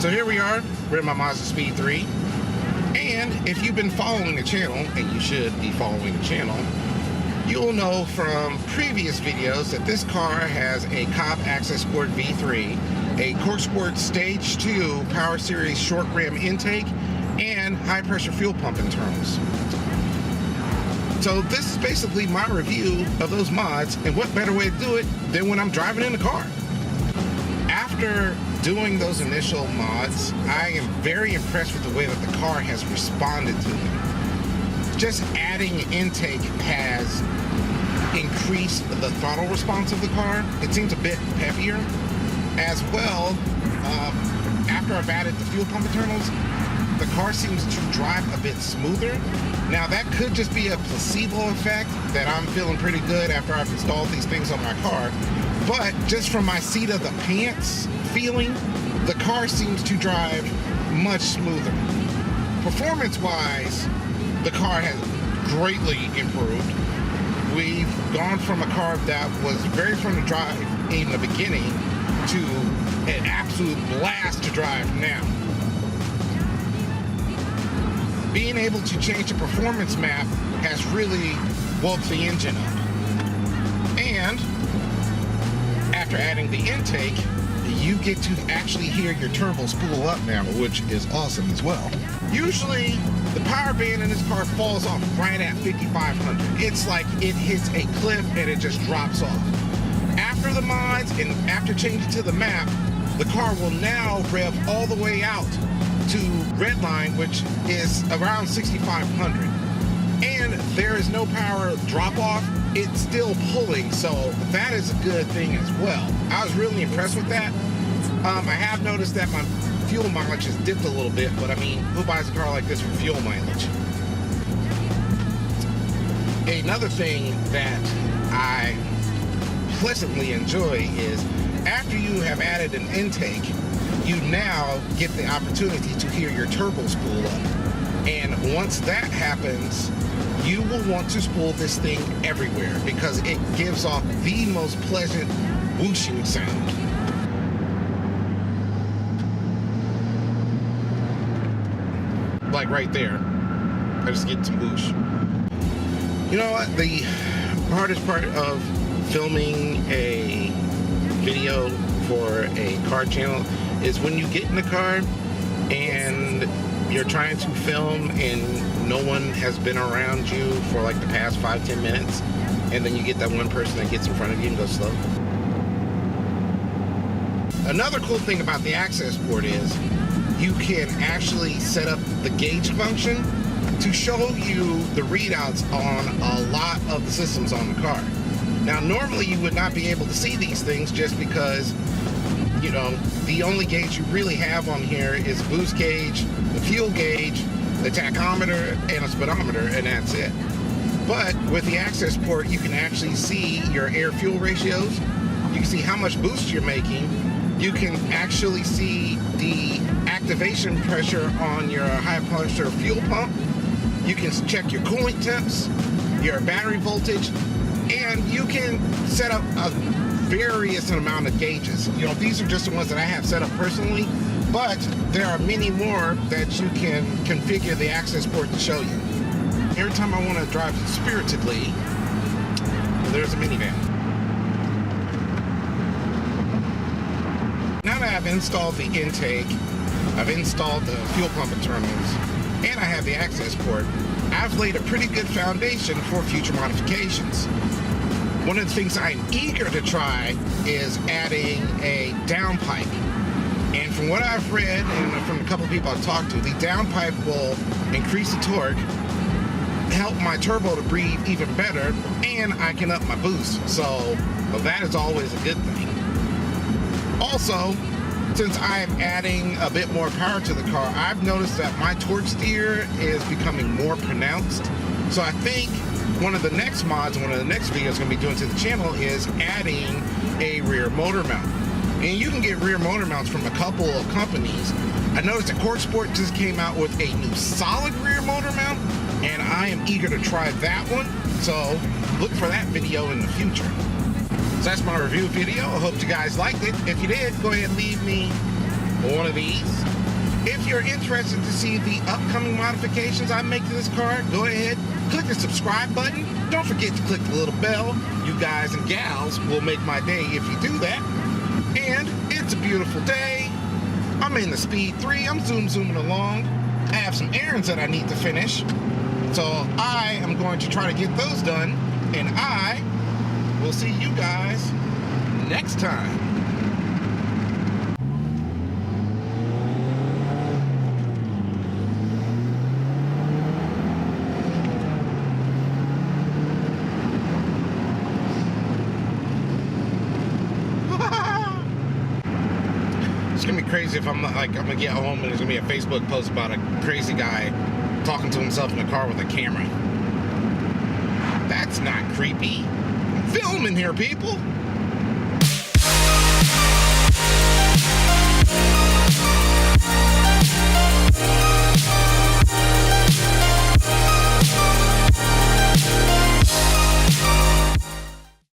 So here we are, we're in my Mazdaspeed 3, and if you've been following the channel, and you should be following the channel, you'll know from previous videos that this car has a Cobb Access Sport V3, a Cork Sport Stage 2 Power Series short ram intake, and high pressure fuel pump internals. So this is basically my review of those mods, and what better way to do it than when I'm driving in the car. After doing those initial mods, I am very impressed with the way that the car has responded to them. Just adding intake has increased the throttle response of the car. It seems a bit peppier. As well, after I've added the fuel pump internals, the car seems to drive a bit smoother. Now that could just be a placebo effect, that I'm feeling pretty good after I've installed these things on my car. But just from my seat of the pants feeling, the car seems to drive much smoother. Performance-wise, the car has greatly improved. We've gone from a car that was very fun to drive in the beginning to an absolute blast to drive now. Being able to change the performance map has really woke the engine up. And after adding the intake, you get to actually hear your turbo spool up now, which is awesome as well. Usually, the power band in this car falls off right at 5,500. It's like it hits a cliff and it just drops off. After the mods and after changing to the map, the car will now rev all the way out to redline, which is around 6,500. And there is no power drop off. It's still pulling, so that is a good thing as well. I was really impressed with that. I have noticed that my fuel mileage has dipped a little bit, but I mean, who buys a car like this for fuel mileage? Another thing that I pleasantly enjoy is after you have added an intake, you now get the opportunity to hear your turbo spool up. And once that happens, you will want to spool this thing everywhere because it gives off the most pleasant whooshing sound. Like right there, I just get some whoosh. You know what? The hardest part of filming a video for a car channel is when you get in the car and you're trying to film and no one has been around you for like the past 5-10 minutes, and then you get that one person that gets in front of you and goes slow. Another cool thing about the Access Port is you can actually set up the gauge function to show you the readouts on a lot of the systems on the car. Now normally you would not be able to see these things just because, you know, the only gauge you really have on here is boost gauge, the fuel gauge, the tachometer, and a speedometer, and that's it. But with the Access Port, you can actually see your air-fuel ratios. You can see how much boost you're making. You can actually see the activation pressure on your high-pressure fuel pump. You can check your coolant temps, your battery voltage, and you can set up a various amount of gauges. You know, these are just the ones that I have set up personally, but there are many more that you can configure the Access Port to show you. Every time I want to drive spiritedly, there's a minivan. Now that I've installed the intake, I've installed the fuel pump internals, and I have the Access Port, I've laid a pretty good foundation for future modifications. One of the things I'm eager to try is adding a downpipe. And from what I've read and from a couple of people I've talked to, the downpipe will increase the torque, help my turbo to breathe even better, and I can up my boost. So well, that is always a good thing. Also, since I'm adding a bit more power to the car, I've noticed that my torque steer is becoming more pronounced. So I think one of the next mods, one of the next videos I'm going to be doing to the channel is adding a rear motor mount. And you can get rear motor mounts from a couple of companies. I noticed that Cork Sport just came out with a new solid rear motor mount, and I am eager to try that one. So look for that video in the future. So that's my review video. I hope you guys liked it. If you did, go ahead and leave me one of these. If you're interested to see the upcoming modifications I make to this car, go ahead, click the subscribe button. Don't forget to click the little bell. You guys and gals will make my day if you do that. And it's a beautiful day. I'm in the Speed 3. I'm zooming along. I have some errands that I need to finish. So I am going to try to get those done. And I will see you guys next time. It's gonna be crazy if I'm gonna get home and there's gonna be a Facebook post about a crazy guy talking to himself in a car with a camera. That's not creepy. I'm filming here, people.